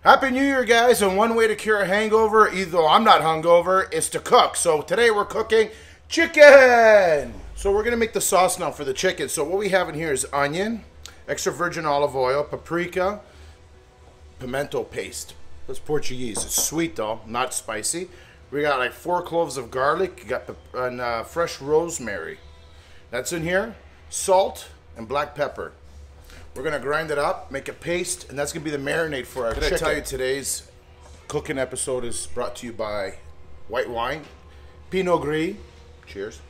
Happy New Year, guys, and one way to cure a hangover, even though I'm not hungover, is to cook. So today we're cooking chicken. So we're going to make the sauce now for the chicken. So what we have in here is onion, extra virgin olive oil, paprika, pimento paste. That's Portuguese. It's sweet though, not spicy. We got like 4 cloves of garlic, you got fresh rosemary. That's in here. Salt and black pepper. We're gonna grind it up, make a paste, and that's gonna be the marinade for our chicken. I tell you, today's cooking episode is brought to you by white wine, Pinot Gris. Cheers.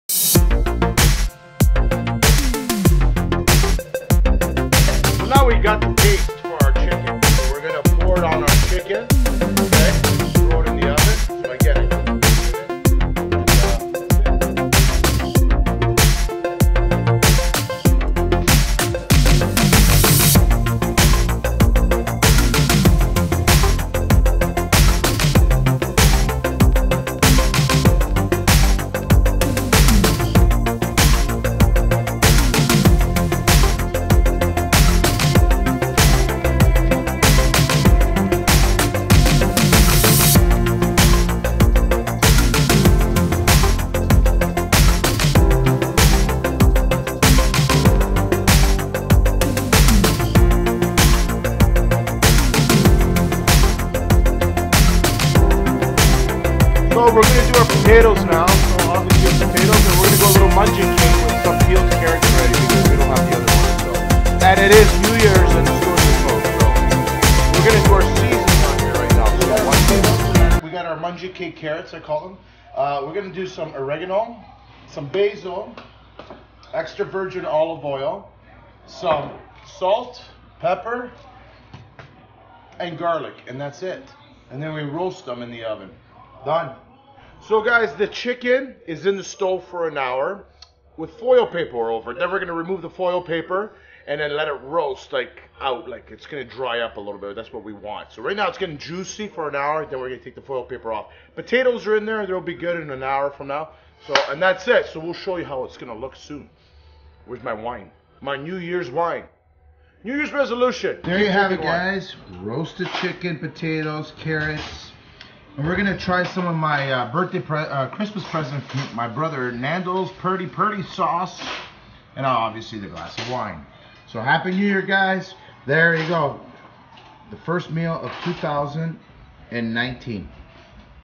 So now we got the paste for our chicken. So we're gonna pour it on our chicken. Okay, just throw it in the oven. So I get it. So we're going to do our potatoes now. So obviously potatoes, and we're going to go a little munching cake with some peeled carrots ready because we don't have the other ones. So, and it is New Year's and the stores are closed. So we're going to do our seasoning on here right now. So we got our munching cake carrots, I call them. We're going to do some oregano, some basil, extra virgin olive oil, some salt, pepper, and garlic, and that's it. And then we roast them in the oven. Done. So guys, the chicken is in the stove for an hour with foil paper over it. Then we're going to remove the foil paper and then let it roast out, like it's going to dry up a little bit. That's what we want. So right now it's getting juicy for an hour. Then we're going to take the foil paper off. Potatoes are in there. They'll be good in an hour from now. So, and that's it. So we'll show you how it's going to look soon. Where's my wine? My New Year's wine. New Year's resolution. There you have it, guys. Roasted chicken, potatoes, carrots. And we're gonna try some of my Christmas present from my brother Nando's Purdy sauce, and obviously the glass of wine. So happy New Year, guys! There you go, the first meal of 2019.